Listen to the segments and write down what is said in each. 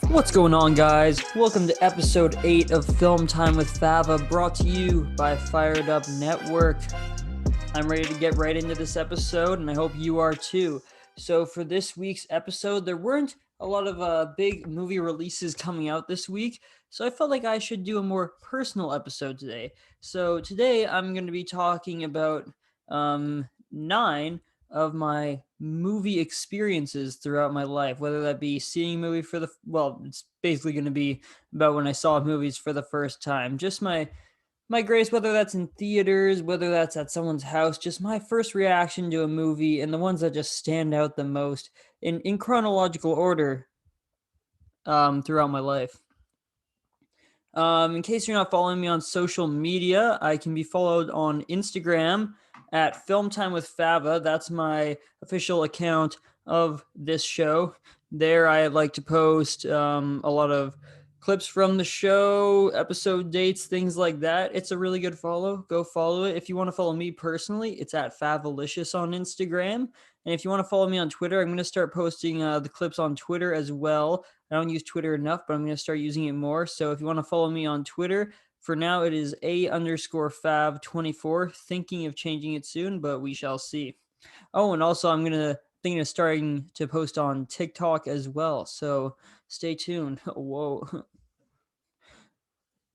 What's going on, guys? Welcome to episode 8 of Film Time with Fava, brought to you by Fired Up Network. I'm ready to get right into this episode, and I hope you are too. So, for this week's episode, there weren't a lot of big movie releases coming out this week, so I felt like I should do a more personal episode today. So, today I'm going to be talking about 9 of my movie experiences throughout my life, whether that be seeing a movie it's basically going to be about when I saw movies for the first time. Just my greatest, whether that's in theaters, whether that's at someone's house, just my first reaction to a movie and the ones that just stand out the most in chronological order throughout my life. In case you're not following me on social media, I can be followed on Instagram at Film Time with Fava. That's my official account of this show. There, I like to post a lot of clips from the show, episode dates, things like that. It's a really good follow. Go follow it. If you want to follow me personally, it's at Favalicious on Instagram. And if you want to follow me on Twitter, I'm going to start posting the clips on Twitter as well. I don't use Twitter enough, but I'm going to start using it more. So if you want to follow me on Twitter, for now it is A_Fav24. Thinking of changing it soon, but we shall see. Oh, and also I'm thinking of starting to post on TikTok as well. So stay tuned. Whoa.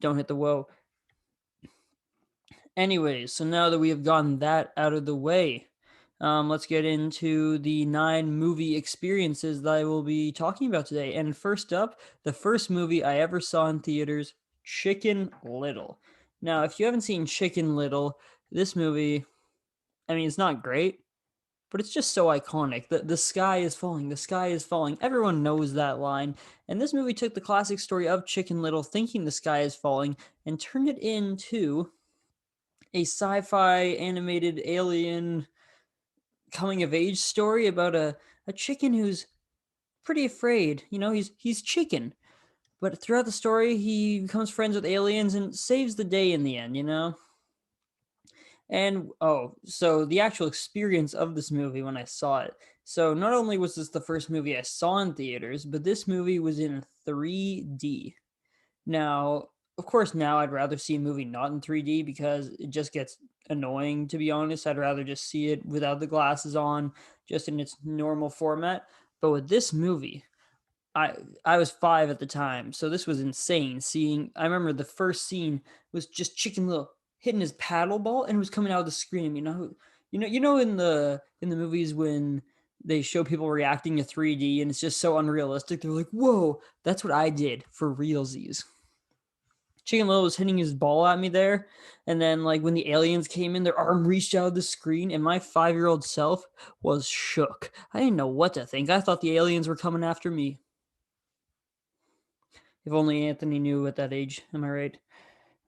Don't hit the whoa. Anyways, so now that we have gotten that out of the way, let's get into the 9 movie experiences that I will be talking about today. And first up, the first movie I ever saw in theaters, Chicken Little. Now, if you haven't seen Chicken Little, this movie, I mean, it's not great, but it's just so iconic. The sky is falling, the sky is falling. Everyone knows that line. And this movie took the classic story of Chicken Little, thinking the sky is falling, and turned it into a sci-fi animated alien coming of age story about a chicken who's pretty afraid. You know, he's chicken. But throughout the story, he becomes friends with aliens and saves the day in the end, you know? And so the actual experience of this movie when I saw it. So not only was this the first movie I saw in theaters, but this movie was in 3D. Now, of course, now I'd rather see a movie not in 3D because it just gets annoying, to be honest. I'd rather just see it without the glasses on, just in its normal format. But with this movie, I I was 5 at the time, so this was insane. I remember the first scene was just Chicken Little hitting his paddle ball and it was coming out of the screen. You know in the movies when they show people reacting to 3D and it's just so unrealistic. They're like, "Whoa, that's what I did for realsies." Chicken Little was hitting his ball at me there, and then like when the aliens came in, their arm reached out of the screen, and my 5-year-old self was shook. I didn't know what to think. I thought the aliens were coming after me. If only Anthony knew at that age. Am I right?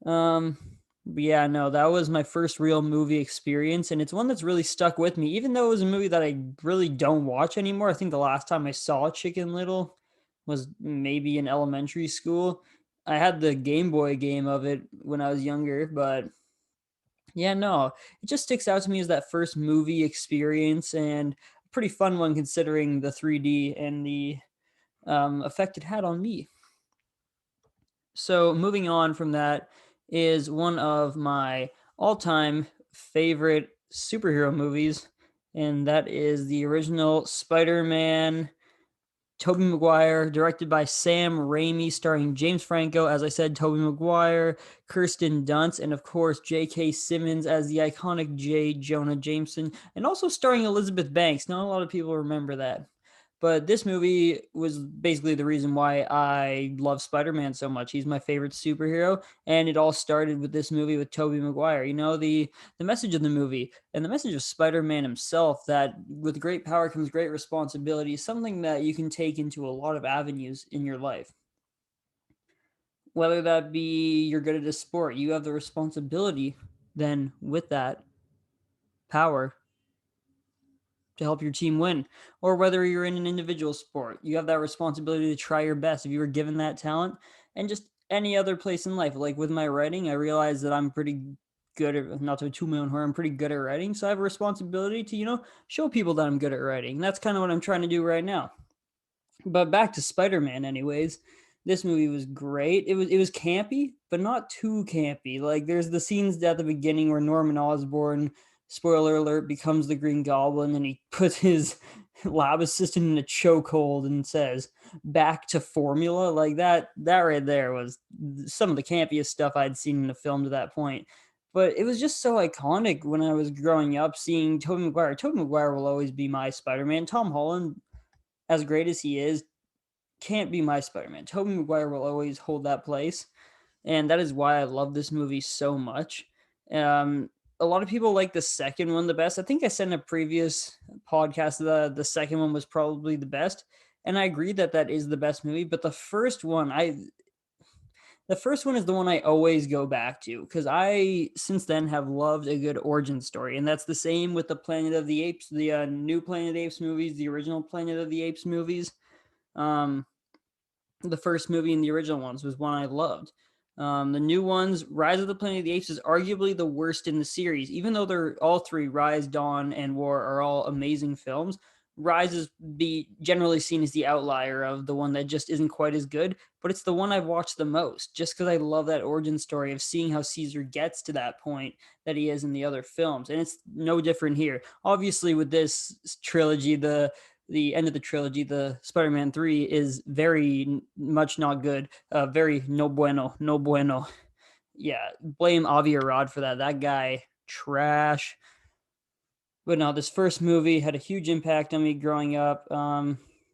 Um, but yeah, no, that was my first real movie experience, and it's one that's really stuck with me. Even though it was a movie that I really don't watch anymore. I think the last time I saw Chicken Little was maybe in elementary school. I had the Game Boy game of it when I was younger, but yeah, no, it just sticks out to me as that first movie experience and a pretty fun one considering the 3D and the effect it had on me. So moving on from that is one of my all-time favorite superhero movies, and that is the original Spider-Man, Tobey Maguire, directed by Sam Raimi, starring James Franco, as I said, Tobey Maguire, Kirsten Dunst, and of course J.K. Simmons as the iconic J. Jonah Jameson, and also starring Elizabeth Banks. Not a lot of people remember that. But this movie was basically the reason why I love Spider-Man so much. He's my favorite superhero, and it all started with this movie with Tobey Maguire. You know, the message of the movie and the message of Spider-Man himself, that with great power comes great responsibility, is something that you can take into a lot of avenues in your life. Whether that be you're good at a sport, you have the responsibility then with that power to help your team win, or whether you're in an individual sport, you have that responsibility to try your best if you were given that talent. And just any other place in life, like with my writing, I realize that I'm pretty good at, not to toot my own horn, I'm pretty good at writing, so I have a responsibility to show people that I'm good at writing. And that's kind of what I'm trying to do right now. But back to Spider-Man anyways. This movie was great. It was campy, but not too campy. Like there's the scenes at the beginning where Norman Osborn, spoiler alert, becomes the Green Goblin and he puts his lab assistant in a chokehold and says, "Back to formula." Like that right there was some of the campiest stuff I'd seen in a film to that point. But it was just so iconic when I was growing up seeing Tobey Maguire. Tobey Maguire will always be my Spider-Man. Tom Holland, as great as he is, can't be my Spider-Man. Tobey Maguire will always hold that place, and that is why I love this movie so much. Um, a lot of people like the second one the best. I think I said in a previous podcast the second one was probably the best, and I agree that that is the best movie. But the first one is the one I always go back to because I since then have loved a good origin story, and that's the same with the Planet of the Apes, the new Planet of the Apes movies, the original Planet of the Apes movies. Um, the first movie and the original ones was one I loved. The new ones, Rise of the Planet of the Apes, is arguably the worst in the series. Even though they're all three, Rise, Dawn, and War, are all amazing films. Rise is be generally seen as the outlier of the one that just isn't quite as good, but it's the one I've watched the most, just because I love that origin story of seeing how Caesar gets to that point that he is in the other films, and it's no different here. Obviously, with this trilogy, the end of the trilogy, the Spider-Man 3, is very much not good. Very no bueno, no bueno. Yeah, blame Avi Arad for that. That guy trash. But no, this first movie had a huge impact on me growing up.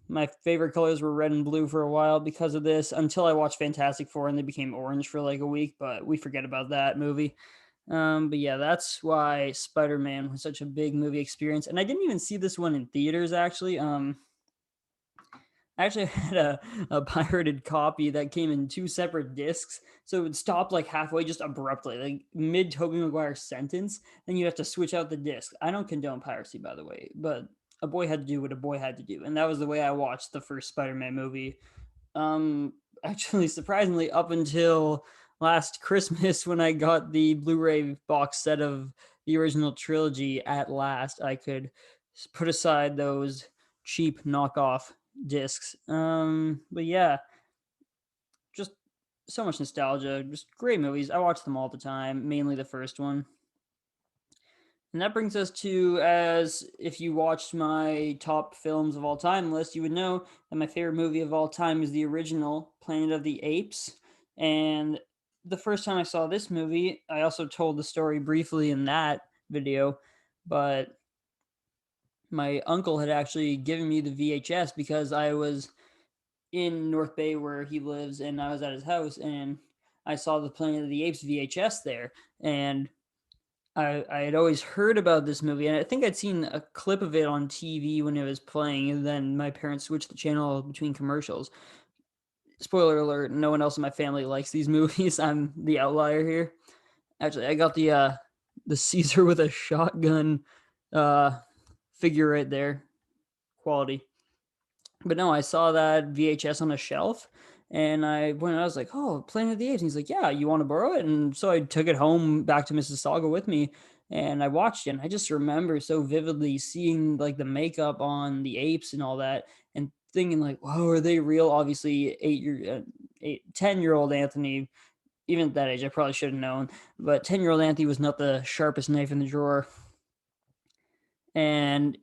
My favorite colors were red and blue for a while because of this, until I watched Fantastic Four and they became orange for like a week. But we forget about that movie. But yeah, that's why Spider-Man was such a big movie experience. And I didn't even see this one in theaters actually. I actually had a pirated copy that came in two separate discs. So it would stop like halfway just abruptly, like mid Toby Maguire sentence. Then you have to switch out the disc. I don't condone piracy, by the way, but a boy had to do what a boy had to do. And that was the way I watched the first Spider Man movie. Um, Actually, surprisingly, up until last Christmas when I got the Blu ray box set of the original trilogy, at last I could put aside those cheap knockoff discs. But yeah, just so much nostalgia, just great movies. I watch them all the time, mainly the first one. And that brings us to, as if you watched my top films of all time list, you would know that my favorite movie of all time is the original Planet of the Apes. And the first time I saw this movie, I also told the story briefly in that video, but my uncle had actually given me the VHS because I was in North Bay where he lives, and I was at his house, and I saw the Planet of the Apes VHS there, and I had always heard about this movie, and I think I'd seen a clip of it on TV when it was playing, and then my parents switched the channel between commercials. Spoiler alert: no one else in my family likes these movies. I'm the outlier here. Actually, I got the Caesar with a shotgun uh, figure right there. Quality. But no, I saw that VHS on a shelf, and I was like, "Oh, Planet of the Apes." And he's like, "Yeah, you want to borrow it?" And so I took it home back to Mississauga with me, and I watched it. And I just remember so vividly seeing like the makeup on the apes and all that, and thinking like, "Wow, are they real?" Obviously, 10-year-old Anthony. Even at that age, I probably should have known. But 10-year-old Anthony was not the sharpest knife in the drawer. And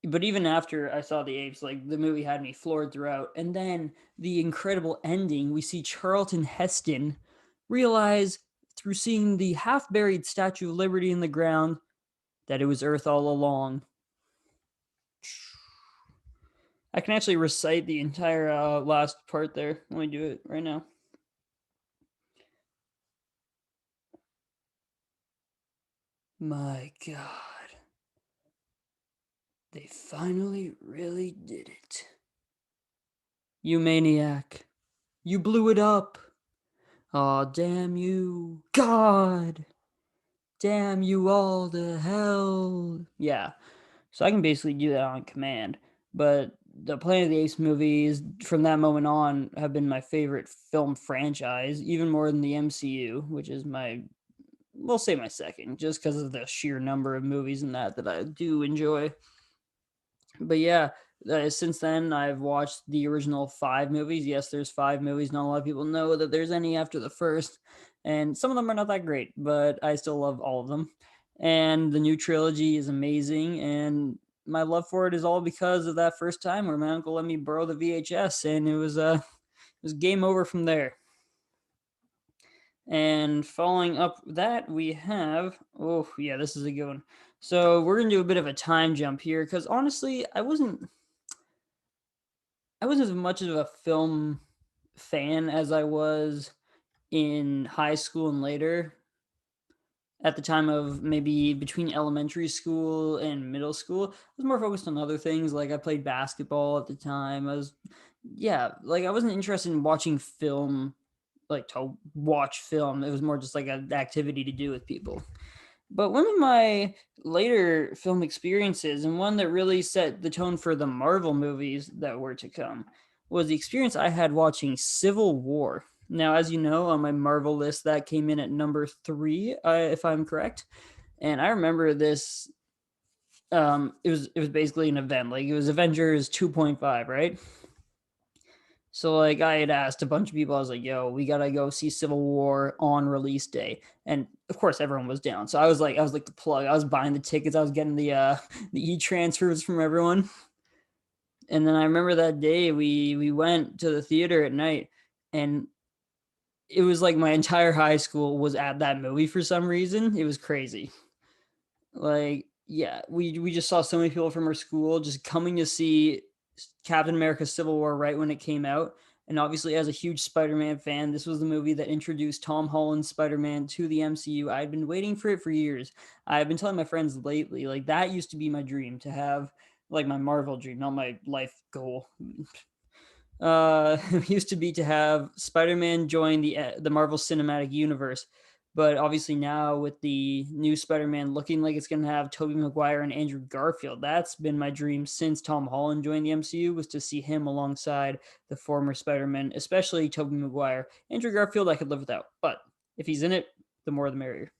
but even after I saw the apes, like the movie had me floored throughout. And then the incredible ending, we see Charlton Heston realize through seeing the half-buried Statue of Liberty in the ground that it was Earth all along. I can actually recite the entire last part there. Let me do it right now. My God, they finally really did it. You maniac. You blew it up. Aw, damn you. God. Damn you all to hell. Yeah. So I can basically do that on command. But the Planet of the Apes movies from that moment on have been my favorite film franchise, even more than the MCU, which is we'll say my second, just because of the sheer number of movies in that I do enjoy. But yeah, Since then, I've watched the original five movies. Yes, there's five movies. Not a lot of people know that there's any after the first, and some of them are not that great, but I still love all of them. And the new trilogy is amazing, and my love for it is all because of that first time where my uncle let me borrow the VHS, and it was game over from there. And following up that, we have, oh yeah, this is a good one. So we're gonna do a bit of a time jump here because honestly, I wasn't as much of a film fan as I was in high school and later. At the time of maybe between elementary school and middle school, I was more focused on other things. Like I played basketball at the time. Yeah, like I wasn't interested in watching film, like to watch film. It was more just like an activity to do with people. But one of my later film experiences, and one that really set the tone for the Marvel movies that were to come, was the experience I had watching Civil War. Now, as you know, on my Marvel list, that came in at number three, if I'm correct. And I remember this. It was basically an event. Like it was Avengers 2.5, right? So like I had asked a bunch of people, I was like, yo, we gotta go see Civil War on release day. And of course everyone was down. So I was like the plug. I was buying the tickets, I was getting the the e-transfers from everyone. And then I remember that day we went to the theater at night, and it was like my entire high school was at that movie for some reason. It was crazy. Like, yeah, we just saw so many people from our school just coming to see Captain America Civil War right when it came out. And obviously, as a huge Spider Man fan, this was the movie that introduced Tom Holland's Spider Man to the MCU. I had been waiting for it for years. I've been telling my friends lately, like, that used to be my dream to have, like, my Marvel dream, not my life goal. Used to be to have Spider-Man join the Marvel Cinematic Universe, but obviously now with the new Spider-Man looking like it's going to have Tobey Maguire and Andrew Garfield, that's been my dream since Tom Holland joined the MCU, was to see him alongside the former Spider-Man, especially Tobey Maguire. Andrew Garfield I could live without, but if he's in it, the more the merrier.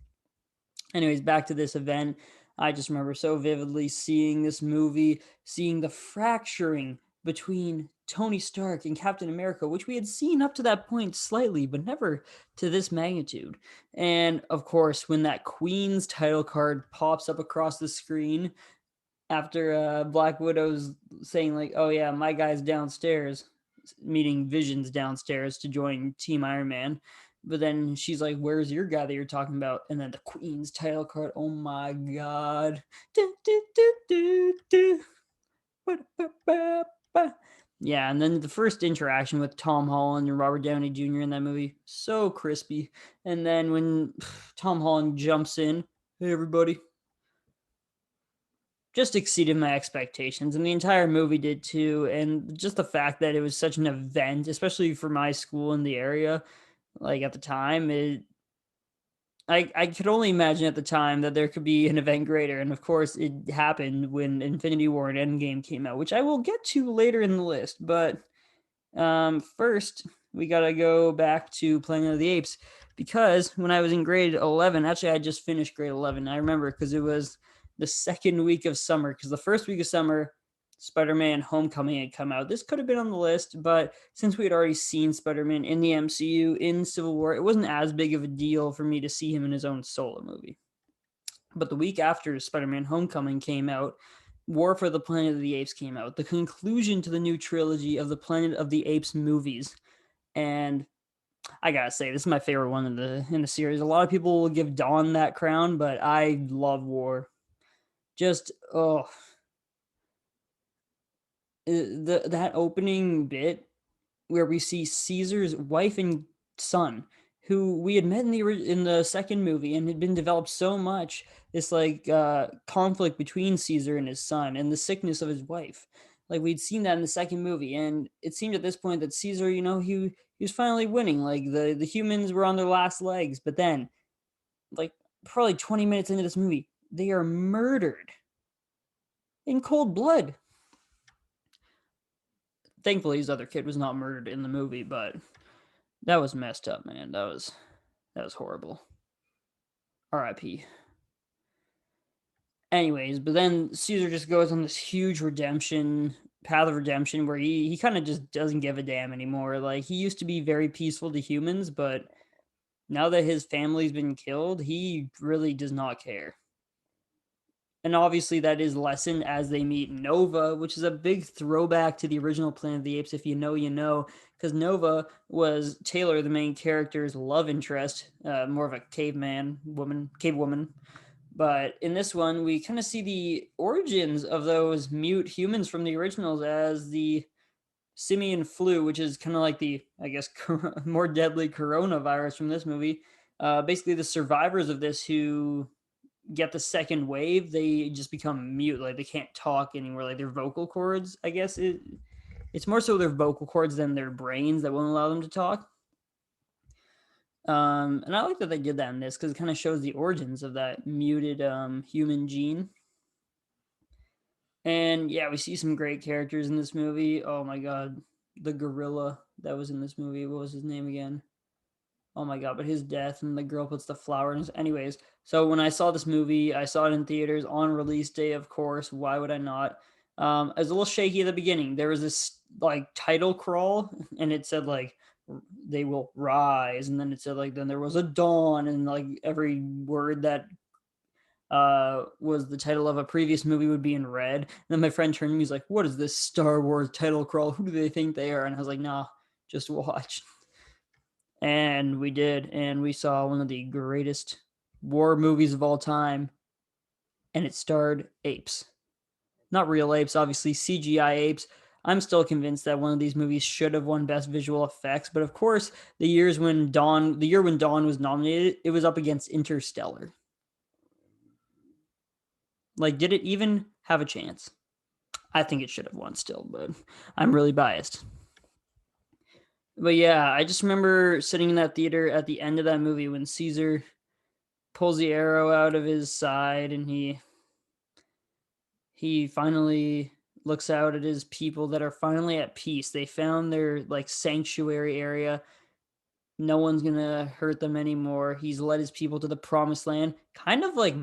Anyways, back to this event. I just remember so vividly seeing this movie, seeing the fracturing between Tony Stark and Captain America, which we had seen up to that point slightly, but never to this magnitude. And of course, when that Queen's title card pops up across the screen, after Black Widow's saying like, "Oh yeah, my guy's downstairs," meeting Vision's downstairs to join Team Iron Man. But then she's like, "Where's your guy that you're talking about?" And then the Queen's title card. Oh my god! Do, do, do, do, do. Yeah, and then the first interaction with Tom Holland and Robert Downey Jr. in that movie, so crispy. And then when Tom Holland jumps in, "Hey everybody," just exceeded my expectations, and the entire movie did too. And just the fact that it was such an event, especially for my school in the area, like at the time, I could only imagine at the time that there could be an event greater. And of course, it happened when Infinity War and Endgame came out, which I will get to later in the list. But first, we gotta go back to Planet of the Apes because when I was in grade 11, actually, I just finished grade 11. I remember because it was the second week of summer. Because the first week of summer, Spider-Man: Homecoming had come out. This could have been on the list, but since we had already seen Spider-Man in the MCU in Civil War, it wasn't as big of a deal for me to see him in his own solo movie. But the week after Spider-Man: Homecoming came out, War for the Planet of the Apes came out, the conclusion to the new trilogy of the Planet of the Apes movies. And I gotta say, this is my favorite one in the series. A lot of people will give Dawn that crown, but I love War. Just that opening bit where we see Caesar's wife and son, who we had met in the second movie and had been developed so much. This like conflict between Caesar and his son, and the sickness of his wife. Like we'd seen that in the second movie, and it seemed at this point that Caesar, he was finally winning. Like the humans were on their last legs, but then, like probably 20 minutes into this movie, they are murdered in cold blood. Thankfully, his other kid was not murdered in the movie, but that was messed up, man. That was horrible. R.I.P. Anyways, but then Caesar just goes on this huge redemption path of redemption where he kind of just doesn't give a damn anymore. Like he used to be very peaceful to humans, but now that his family's been killed, he really does not care. And obviously that is lessened as they meet Nova, which is a big throwback to the original Planet of the Apes. If you know, you know, because Nova was Taylor, the main character's love interest, more of a cave woman. But in this one, we kind of see the origins of those mute humans from the originals as the simian flu, which is kind of like the, I guess, more deadly coronavirus from this movie. Basically, the survivors of this who get the second wave, they just become mute. Like they can't talk anymore. Like their vocal cords, I guess it's more so their vocal cords than their brains that won't allow them to talk. And I like that they did that in this because it kind of shows the origins of that muted human gene. And yeah, we see some great characters in this movie. Oh my god, the gorilla that was in this movie. What was his name again? Oh my god, but his death and the girl puts the flower in his. Anyways, so when I saw this movie, I saw it in theaters on release day, of course. Why would I not? I was a little shaky at the beginning. There was this like title crawl, and it said like they will rise, and then it said like then there was a dawn, and like every word that was the title of a previous movie would be in red. And then my friend turned to me, he's like, "What is this Star Wars title crawl? Who do they think they are?" And I was like, "Nah, just watch." And we did, and we saw one of the greatest war movies of all time, and it starred apes. Not real apes, obviously CGI apes. I'm still convinced that one of these movies should have won Best Visual Effects, but of course, the year when Dawn was nominated, it was up against Interstellar. Like, did it even have a chance? I think it should have won still, but I'm really biased. But yeah, I just remember sitting in that theater at the end of that movie when Caesar pulls the arrow out of his side and he finally looks out at his people that are finally at peace. They found their like sanctuary area. No one's gonna hurt them anymore. He's led his people to the promised land. Kind of like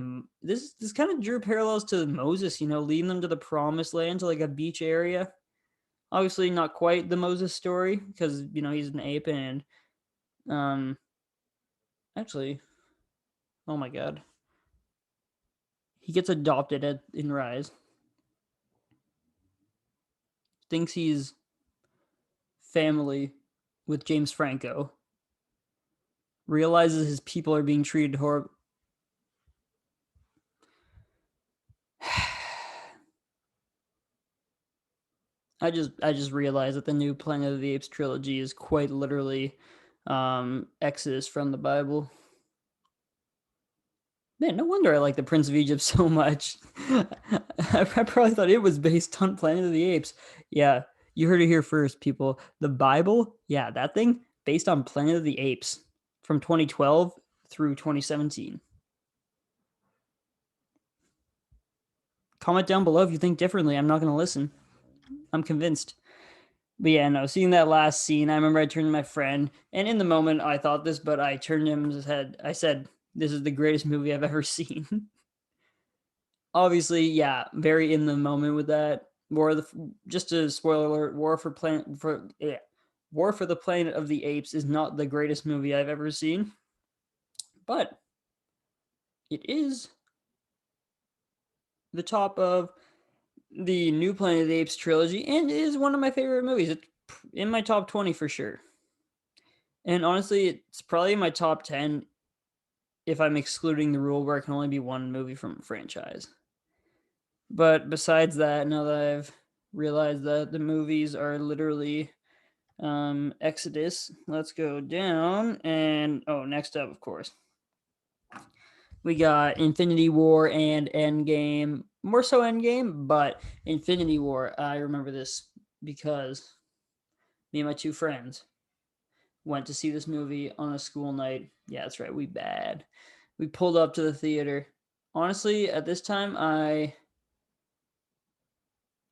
this kind of drew parallels to Moses, leading them to the promised land to like a beach area. Obviously not quite the Moses story because he's an ape and um actually, oh my god. He gets adopted in Rise. Thinks he's family with James Franco. Realizes his people are being treated horribly. I just realized that the new Planet of the Apes trilogy is quite literally Exodus from the Bible. Man, no wonder I like the Prince of Egypt so much. I probably thought it was based on Planet of the Apes. Yeah, you heard it here first, people. The Bible, yeah, that thing based on Planet of the Apes from 2012 through 2017. Comment down below if you think differently. I'm not going to listen. I'm convinced. But yeah, no, seeing that last scene, I remember I turned to my friend, and in the moment I thought this, but I turned to him and said, "This is the greatest movie I've ever seen." Obviously, yeah, very in the moment with that. Just a spoiler alert: War for the Planet of the Apes is not the greatest movie I've ever seen, but it is the top of the new Planet of the Apes trilogy, and it is one of my favorite movies. It's in my top 20 for sure. And honestly, it's probably in my top 10 if I'm excluding the rule where it can only be one movie from a franchise. But besides that, now that I've realized that the movies are literally Exodus, let's go down. And next up, of course, we got Infinity War and Endgame. More so Endgame, but Infinity War, I remember this because me and my two friends went to see this movie on a school night. Yeah, that's right. We pulled up to the theater. Honestly, at this time, I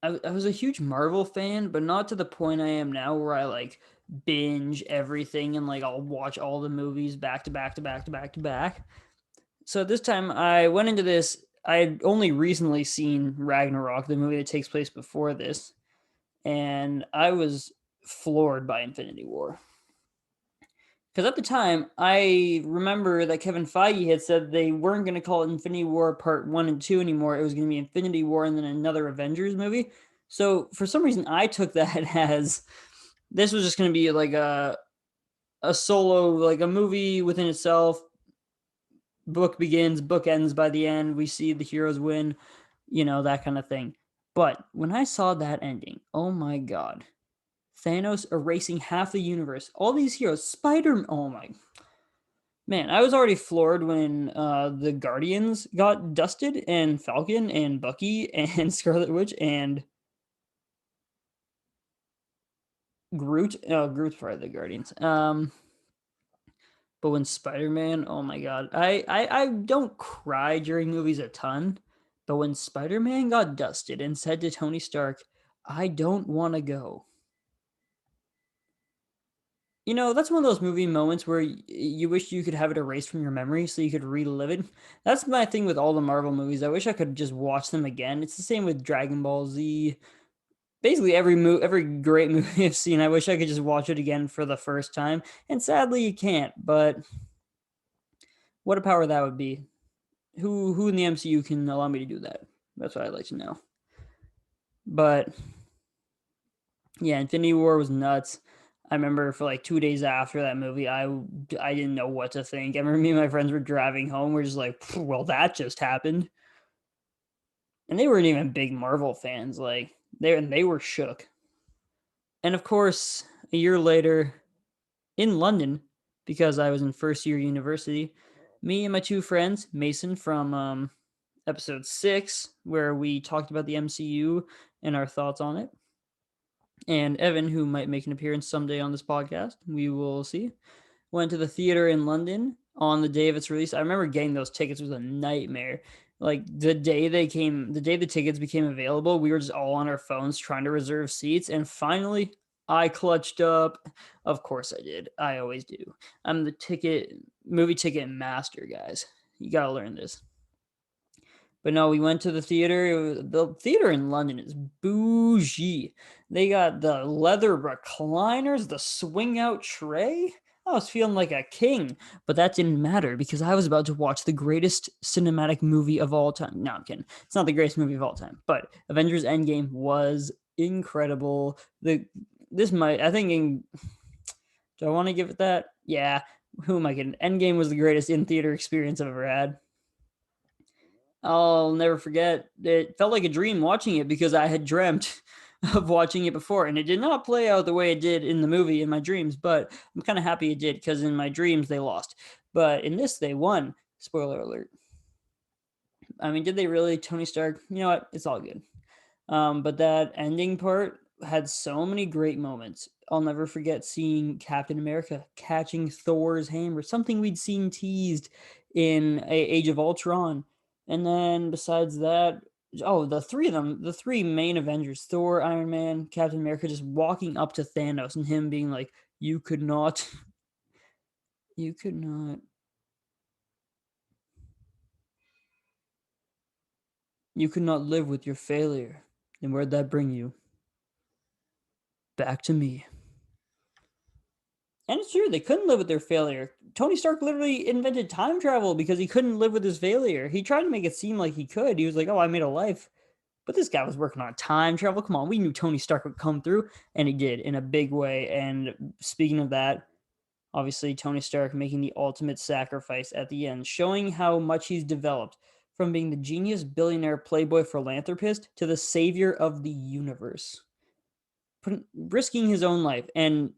was a huge Marvel fan, but not to the point I am now, where I like binge everything and like I'll watch all the movies back to back to back to back to back. So this time, I went into this. I had only recently seen Ragnarok, the movie that takes place before this. and I was floored by Infinity War. Because at the time, I remember that Kevin Feige had said they weren't going to call it Infinity War Part 1 and 2 anymore. It was going to be Infinity War and then another Avengers movie. So for some reason, I took that as this was just going to be like a solo, like a movie within itself. Book begins, book ends by the end. We see the heroes win, that kind of thing. But when I saw that ending, oh my God. Thanos erasing half the universe. All these heroes, Spider. Oh my man, I was already floored when the Guardians got dusted, and Falcon and Bucky and Scarlet Witch and Groot. Oh, Groot's part of the Guardians. But when Spider-Man, oh my God, I don't cry during movies a ton, but when Spider-Man got dusted and said to Tony Stark, "I don't want to go." That's one of those movie moments where you wish you could have it erased from your memory so you could relive it. That's my thing with all the Marvel movies. I wish I could just watch them again. It's the same with Dragon Ball Z. Basically, every great movie I've seen, I wish I could just watch it again for the first time. And sadly, you can't. But what a power that would be. Who in the MCU can allow me to do that? That's what I'd like to know. But yeah, Infinity War was nuts. I remember for like 2 days after that movie, I didn't know what to think. I remember me and my friends were driving home. We're just like, well, that just happened, and they weren't even big Marvel fans. Like they were shook. And of course, a year later in London, because I was in first year university, me and my two friends, Mason from episode 6, where we talked about the MCU and our thoughts on it, and Evan, who might make an appearance someday on this podcast. We will see. Went to the theater in London on the day of its release. I remember getting those tickets was a nightmare. Like the day the tickets became available, we were just all on our phones trying to reserve seats. And finally, I clutched up. Of course I did. I always do. I'm the movie ticket master, guys. You got to learn this. But no, we went to the theater. The theater in London is bougie. They got the leather recliners, the swing out tray. I was feeling like a king, but that didn't matter because I was about to watch the greatest cinematic movie of all time. No, I'm kidding. It's not the greatest movie of all time, but Avengers Endgame was incredible. I think do I want to give it that? Yeah. Who am I kidding? Endgame was the greatest in theater experience I've ever had. I'll never forget. It felt like a dream watching it because I had dreamt of watching it before, and it did not play out the way it did in the movie in my dreams. But I'm kind of happy it did because in my dreams they lost, but in this they won. Spoiler alert. I mean, did they really? Tony Stark. You know what? It's all good. But that ending part had so many great moments. I'll never forget seeing Captain America catching Thor's hammer, something we'd seen teased in Age of Ultron. And then besides that, oh, the three of them, the three main Avengers, Thor, Iron Man, Captain America, just walking up to Thanos and him being like, "You could not, you could not, you could not live with your failure." And where'd that bring you? Back to me. And it's true, they couldn't live with their failure. Tony Stark literally invented time travel because he couldn't live with his failure. He tried to make it seem like he could. He was like, "Oh, I made a life." But this guy was working on time travel. Come on, we knew Tony Stark would come through, and he did in a big way. And speaking of that, obviously, Tony Stark making the ultimate sacrifice at the end, showing how much he's developed from being the genius billionaire playboy philanthropist to the savior of the universe, risking his own life and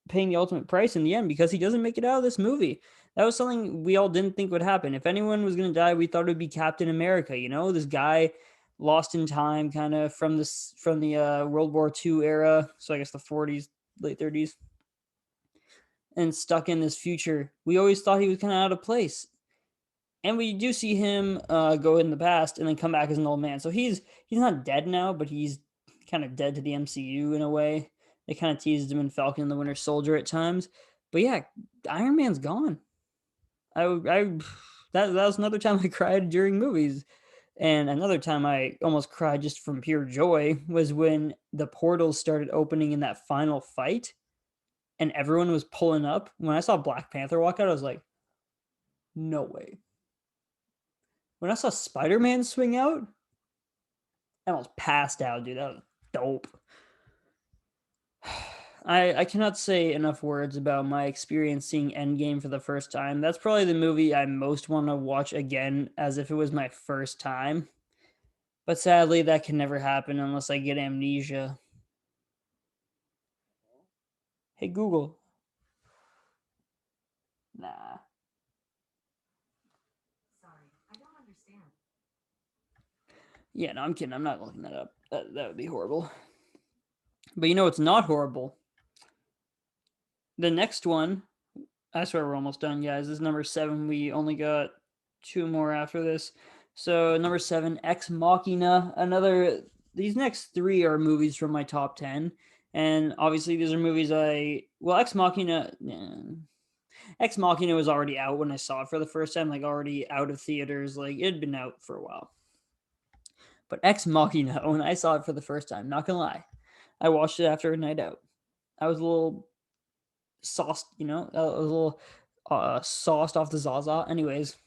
paying the ultimate price in the end because he doesn't make it out of this movie. That was something we all didn't think would happen. If anyone was going to die, we thought it would be Captain America. This guy lost in time, kind of from the World War II era. So I guess the 40s, late 30s, and stuck in this future. We always thought he was kind of out of place, and we do see him go in the past and then come back as an old man. So he's not dead now, but he's kind of dead to the MCU in a way. They kind of teased him in Falcon and the Winter Soldier at times, but yeah, Iron Man's gone. I that was another time I cried during movies. And another time I almost cried just from pure joy was when the portals started opening in that final fight and everyone was pulling up. When I saw Black Panther walk out, I was like, no way. When I saw Spider Man swing out, I almost passed out, dude. That was dope. I cannot say enough words about my experience seeing Endgame for the first time. That's probably the movie I most want to watch again as if it was my first time. But sadly, that can never happen unless I get amnesia. Hey Google. Nah. Yeah, no, I'm kidding. I'm not looking that up. That would be horrible. But you know what's not horrible? The next one, I swear we're almost done, guys. This is number 7. We only got 2 more after this. So number 7, Ex Machina. Another. These next 3 are movies from my top 10, and obviously these are movies Ex Machina. Ex Machina was already out when I saw it for the first time, like already out of theaters. Like it had been out for a while. But Ex Machina, when I saw it for the first time, not gonna lie, I watched it after a night out. I was a little sauced, a little sauced off the Zaza. Anyways,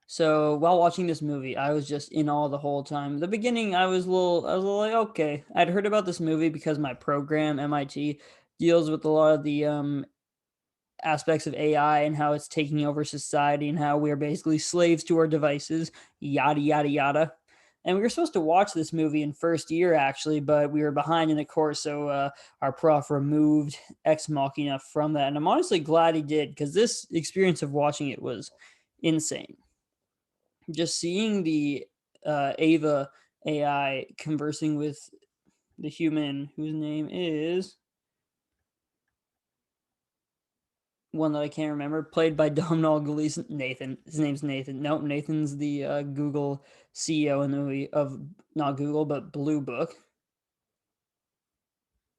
so while watching this movie, I was just in awe the whole time. The beginning, I was a little like, okay. I'd heard about this movie because my program, MIT, deals with a lot of the aspects of AI and how it's taking over society and how we're basically slaves to our devices, yada, yada, yada. And we were supposed to watch this movie in first year, actually, but we were behind in the course. So our prof removed Ex Machina from that. And I'm honestly glad he did because this experience of watching it was insane. Just seeing the Ava AI conversing with the human whose name is one that I can't remember, played by Domhnall Gleeson. Nathan. His name's Nathan. Nope, Nathan's the Google CEO in the movie of not Google but Blue Book.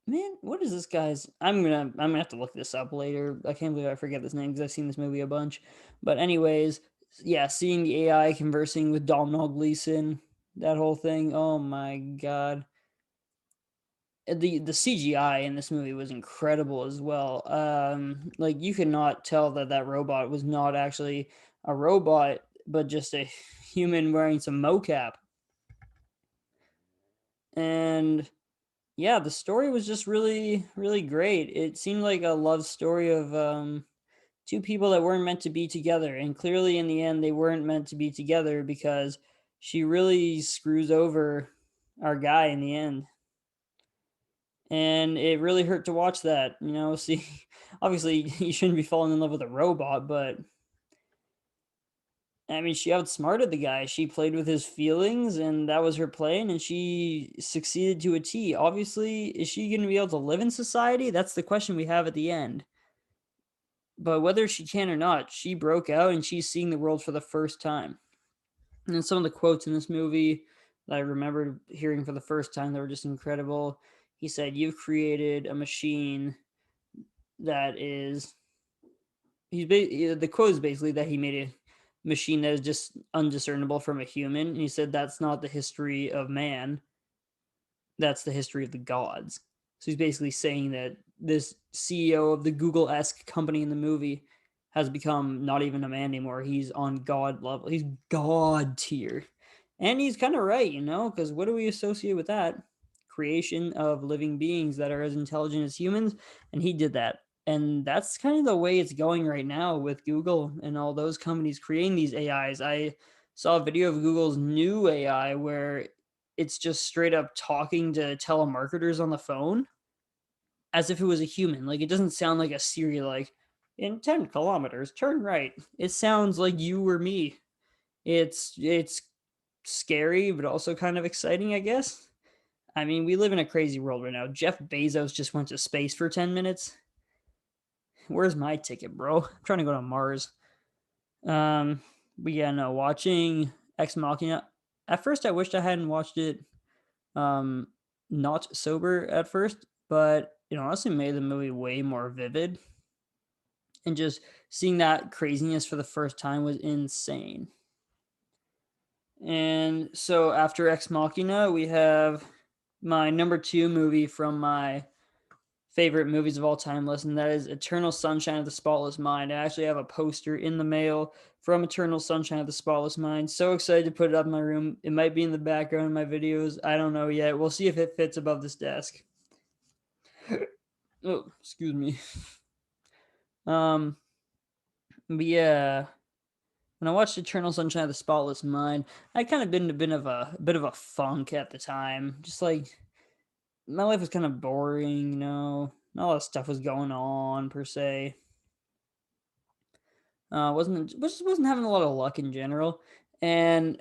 Man, what is this guy's? I'm gonna have to look this up later. I can't believe I forget this name because I've seen this movie a bunch. But anyways, yeah, seeing the AI conversing with Domhnall Gleeson, that whole thing. Oh my god, the CGI in this movie was incredible as well. Like you could not tell that that robot was not actually a robot, but just a human wearing some mocap. And yeah, the story was just really, really great. It seemed like a love story of two people that weren't meant to be together, and clearly in the end they weren't meant to be together because she really screws over our guy in the end. And it really hurt to watch that. See, obviously you shouldn't be falling in love with a robot, but I mean, she outsmarted the guy. She played with his feelings, and that was her plan, and she succeeded to a T. Obviously, is she going to be able to live in society? That's the question we have at the end. But whether she can or not, she broke out and she's seeing the world for the first time. And then some of the quotes in this movie that I remembered hearing for the first time, they were just incredible. He said, "You've created a machine that is the quote is basically that he made a machine that is just undiscernible from a human. And he said that's not the history of man, that's the history of the gods. So he's basically saying that this CEO of the Google esque company in the movie has become not even a man anymore. He's on God level. He's God tier. And he's kind of right, because what do we associate with that? Creation of living beings that are as intelligent as humans. And he did that. And that's kind of the way it's going right now with Google and all those companies creating these AIs. I saw a video of Google's new AI where it's just straight up talking to telemarketers on the phone as if it was a human. Like it doesn't sound like a Siri like in 10 kilometers, turn right. It sounds like you or me. It's scary, but also kind of exciting, I guess. I mean, we live in a crazy world right now. Jeff Bezos just went to space for 10 minutes. Where's my ticket, bro? I'm trying to go to Mars. But yeah, no, watching Ex Machina. At first I wished I hadn't watched it um not sober at first, but it honestly made the movie way more vivid, and just seeing that craziness for the first time was insane. And so after Ex Machina, we have my number two movie from my favorite movies of all time list, and that is Eternal Sunshine of the Spotless Mind. I actually have a poster in the mail from Eternal Sunshine of the Spotless Mind. So excited to put it up in my room. It might be in the background of my videos. I don't know yet. We'll see if it fits above this desk. Oh, excuse me. Um, but yeah, when I watched Eternal Sunshine of the Spotless Mind, I kind of been a bit of a funk at the time. Just like my life was kind of boring, not a lot of stuff was going on per se. Wasn't having a lot of luck in general, and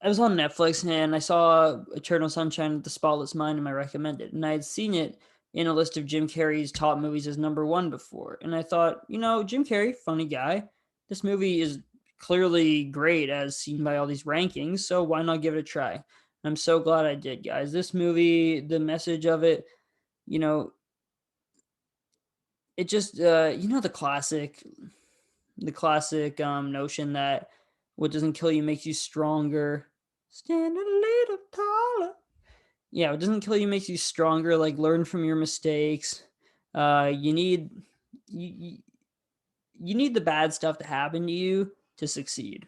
I was on Netflix and I saw Eternal Sunshine of the Spotless Mind and I recommended, and I had seen it in a list of Jim Carrey's top movies as number one before, and I thought, Jim Carrey, funny guy, this movie is clearly great as seen by all these rankings, so why not give it a try? I'm so glad I did, guys. This movie, the message of it, you know, it just the classic notion that what doesn't kill you makes you stronger. Stand a little taller. Yeah, what doesn't kill you makes you stronger. Like, learn from your mistakes. You need you, you need the bad stuff to happen to you to succeed,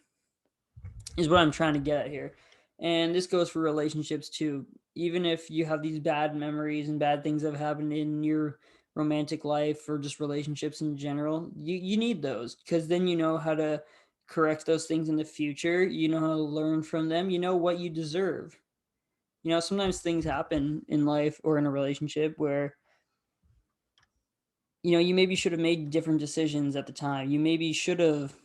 is what I'm trying to get at here. And this goes for relationships too. Even if you have these bad memories and bad things that have happened in your romantic life or just relationships in general, you need those, because then you know how to correct those things in the future. You know how to learn from them. You know what you deserve. Sometimes things happen in life or in a relationship where, you maybe should have made different decisions at the time. You maybe should have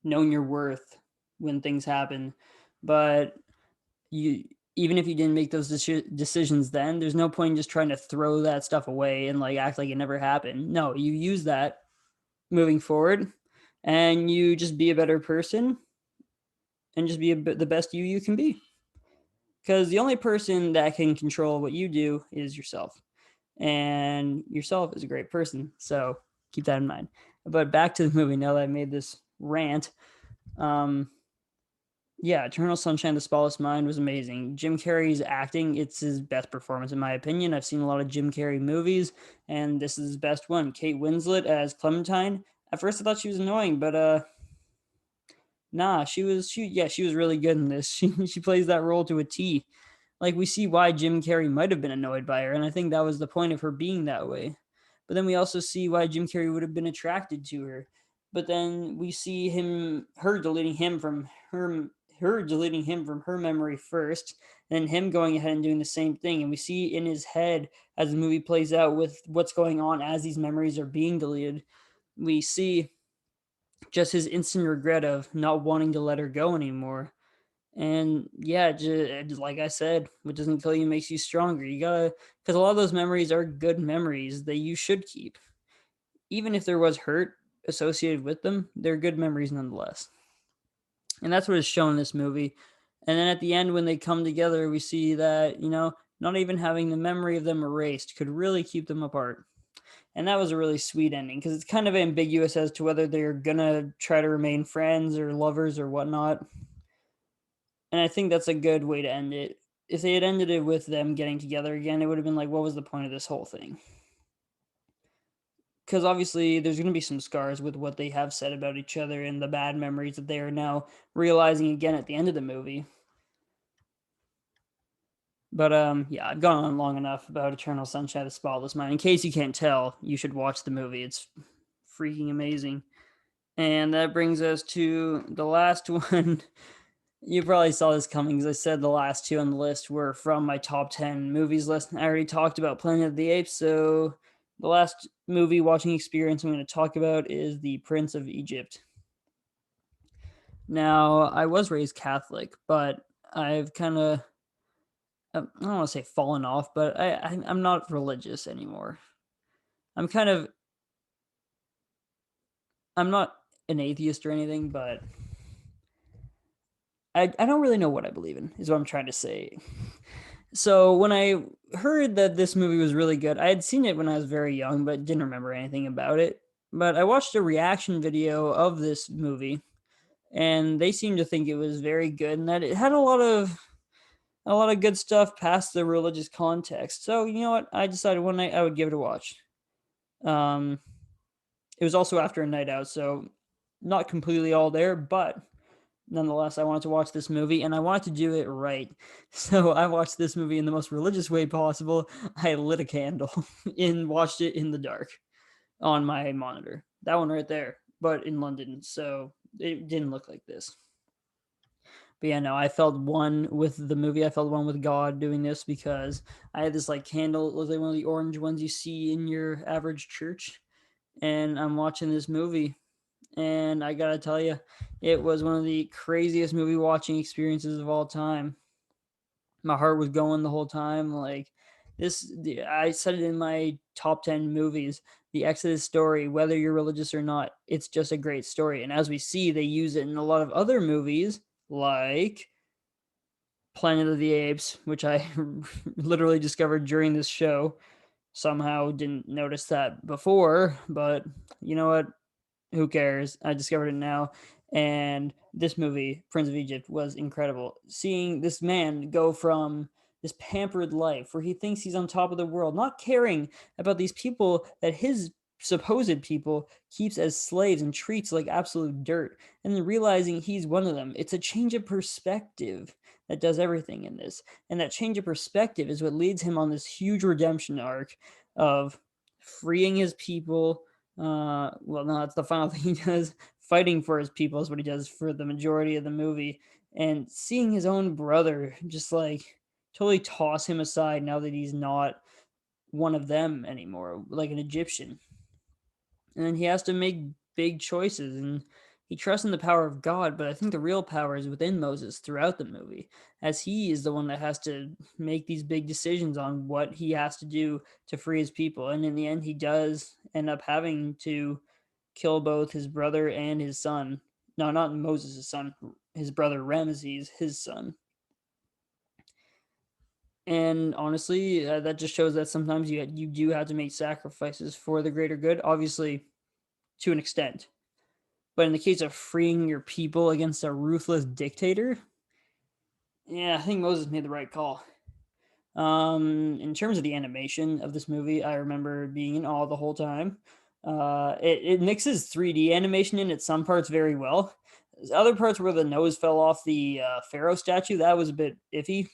known your worth when things happen. But you even if you didn't make those decisions then, there's no point in just trying to throw that stuff away and like act like it never happened. No, you use that moving forward, and you just be a better person and just be the best you can be, because the only person that can control what you do is yourself, and yourself is a great person, so keep that in mind. But back to the movie, now that I made this rant. Yeah, Eternal Sunshine of the Spotless Mind was amazing. Jim Carrey's acting, it's his best performance in my opinion. I've seen a lot of Jim Carrey movies, and this is his best one. Kate Winslet as Clementine. At first I thought she was annoying, but nah, she was really good in this. She plays that role to a T. Like, we see why Jim Carrey might have been annoyed by her, and I think that was the point of her being that way. But then we also see why Jim Carrey would have been attracted to her. But then we see her deleting him from her memory first, and then him going ahead and doing the same thing. And we see in his head as the movie plays out with what's going on as these memories are being deleted. We see just his instant regret of not wanting to let her go anymore. And yeah, just like I said, what doesn't kill you makes you stronger. You gotta, because a lot of those memories are good memories that you should keep. Even if there was hurt associated with them, they're good memories nonetheless. And that's what is shown in this movie. And then at the end, when they come together, we see that, not even having the memory of them erased could really keep them apart. And that was a really sweet ending, because it's kind of ambiguous as to whether they're gonna try to remain friends or lovers or whatnot. And I think that's a good way to end it. If they had ended it with them getting together again, it would have been like, what was the point of this whole thing? Because obviously there's going to be some scars with what they have said about each other and the bad memories that they are now realizing again at the end of the movie. But yeah, I've gone on long enough about Eternal Sunshine of the Spotless Mind. In case you can't tell, you should watch the movie. It's freaking amazing. And that brings us to the last one. You probably saw this coming, because I said the last two on the list were from my top 10 movies list. I already talked about Planet of the Apes, so the last movie watching experience I'm going to talk about is The Prince of Egypt. Now, I was raised Catholic, but I've kind of, I don't want to say fallen off, but I'm not religious anymore. I'm kind of, I'm not an atheist or anything, but I don't really know what I believe in, is what I'm trying to say. So when I heard that this movie was really good, I had seen it when I was very young, but didn't remember anything about it. But I watched a reaction video of this movie, and they seemed to think it was very good and that it had a lot of good stuff past the religious context. So you know what? I decided one night I would give it a watch. Um, it was also after a night out, so not completely all there, but nonetheless, I wanted to watch this movie and I wanted to do it right. So I watched this movie in the most religious way possible. I lit a candle and watched it in the dark on my monitor. That one right there, but in London, so it didn't look like this. But yeah, no, I felt one with the movie. I felt one with God doing this because I had this like candle. It was like one of the orange ones you see in your average church. And I'm watching this movie. And I gotta tell you, it was one of the craziest movie watching experiences of all time. My heart was going the whole time. Like I said it in my top 10 movies. The Exodus story, whether you're religious or not, it's just a great story. And as we see, they use it in a lot of other movies, like Planet of the Apes, which I literally discovered during this show. Somehow didn't notice that before, but you know what? Who cares? I discovered it now. And this movie, Prince of Egypt, was incredible. Seeing this man go from this pampered life where he thinks he's on top of the world, not caring about these people that his supposed people keeps as slaves and treats like absolute dirt, and then realizing he's one of them. It's a change of perspective that does everything in this. And that change of perspective is what leads him on this huge redemption arc of freeing his people. Well, no, that's the final thing he does. Fighting for his people is what he does for the majority of the movie, and seeing his own brother just like totally toss him aside now that he's not one of them anymore, like an Egyptian. And then he has to make big choices, and he trusts in the power of God, but I think the real power is within Moses throughout the movie, as he is the one that has to make these big decisions on what he has to do to free his people. And in the end, he does end up having to kill both his brother and his son. No, not Moses' son, his brother Ramesses, his son. And honestly, that just shows that sometimes you do have to make sacrifices for the greater good. Obviously, to an extent. But in the case of freeing your people against a ruthless dictator, yeah, I think Moses made the right call. In terms of the animation of this movie, I remember being in awe the whole time. It mixes 3D animation in at some parts very well. There's other parts where the nose fell off the Pharaoh statue, that was a bit iffy.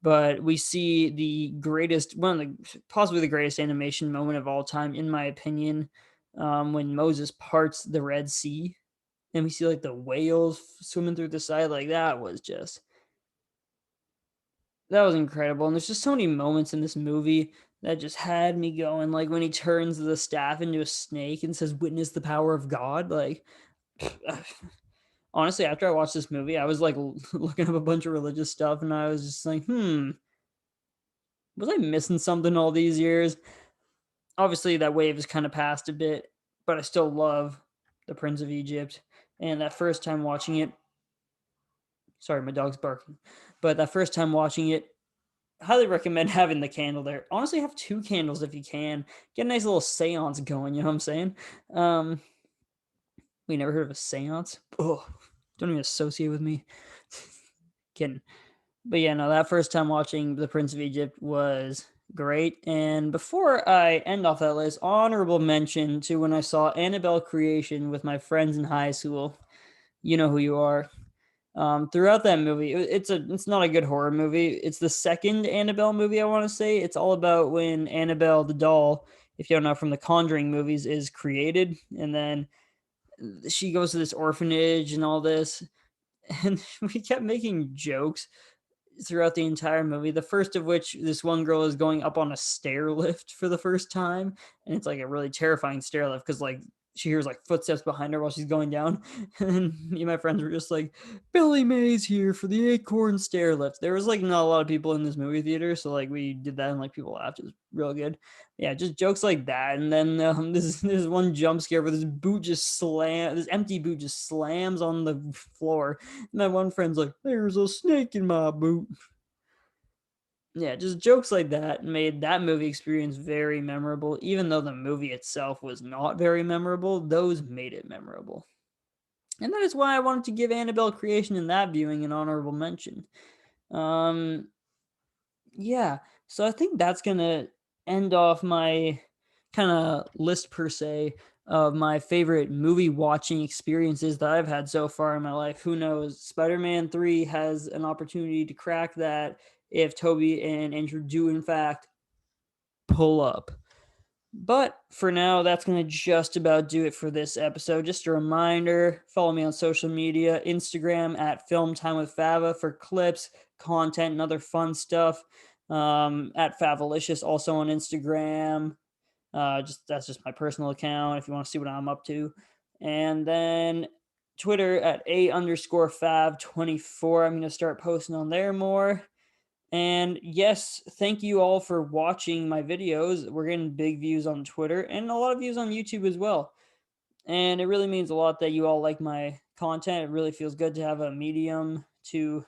But we see the greatest, one of the possibly the greatest animation moment of all time, in my opinion, when Moses parts the Red Sea and we see like the whales swimming through the side. Like that was incredible. And there's just so many moments in this movie that just had me going. Like when he turns the staff into a snake and says, "Witness the power of God." Like, honestly, after I watched this movie, I was like looking up a bunch of religious stuff, and I was just like, was I missing something all these years? Obviously, that wave has kind of passed a bit, but I still love the Prince of Egypt. And that first time watching it, sorry, my dog's barking. But that first time watching it, highly recommend having the candle there. Honestly, have two candles if you can. Get a nice little seance going, you know what I'm saying? Um, we never heard of a seance? Oh, don't even associate with me. Kidding. But yeah, no, that first time watching The Prince of Egypt was great. And before I end off that list, honorable mention to when I saw Annabelle Creation with my friends in high school. You know who you are. Throughout that movie, it's not a good horror movie. It's the second Annabelle movie, I want to say. It's all about when Annabelle the doll, if you don't know from the Conjuring movies, is created, and then she goes to this orphanage and all this, and we kept making jokes throughout the entire movie. The first of which, this one girl is going up on a stair lift for the first time, and it's like a really terrifying stair lift because like she hears like footsteps behind her while she's going down. And then me and my friends were just like, Billy Mays here for the acorn stair lift. There was like not a lot of people in this movie theater, so like we did that and like people laughed. It was real good. Yeah, just jokes like that. And then this one jump scare where this empty boot just slams on the floor. And my one friend's like, "There's a snake in my boot." Yeah, just jokes like that made that movie experience very memorable. Even though the movie itself was not very memorable, those made it memorable. And that is why I wanted to give Annabelle Creation in that viewing an honorable mention. Um, yeah, so I think that's gonna end off my kind of list per se of my favorite movie watching experiences that I've had so far in my life. Who knows? Spider-Man 3 has an opportunity to crack that if Toby and Andrew do in fact pull up. But for now, that's going to just about do it for this episode. Just a reminder, follow me on social media, Instagram at Film Time with Fava for clips, content, and other fun stuff. At Favalicious also on Instagram. Just that's just my personal account if you want to see what I'm up to. And then Twitter at A_Fav24. I'm going to start posting on there more. And yes, thank you all for watching my videos. We're getting big views on Twitter and a lot of views on YouTube as well. And it really means a lot that you all like my content. It really feels good to have a medium to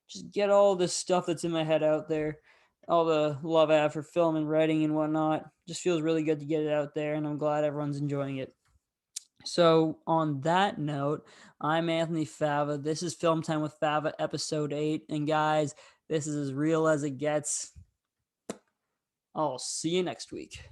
just get all this stuff that's in my head out there. All the love I have for film and writing and whatnot. Just feels really good to get it out there, and I'm glad everyone's enjoying it. So, on that note, I'm Anthony Fava. This is Film Time with Fava, episode 8. And guys, this is as real as it gets. I'll see you next week.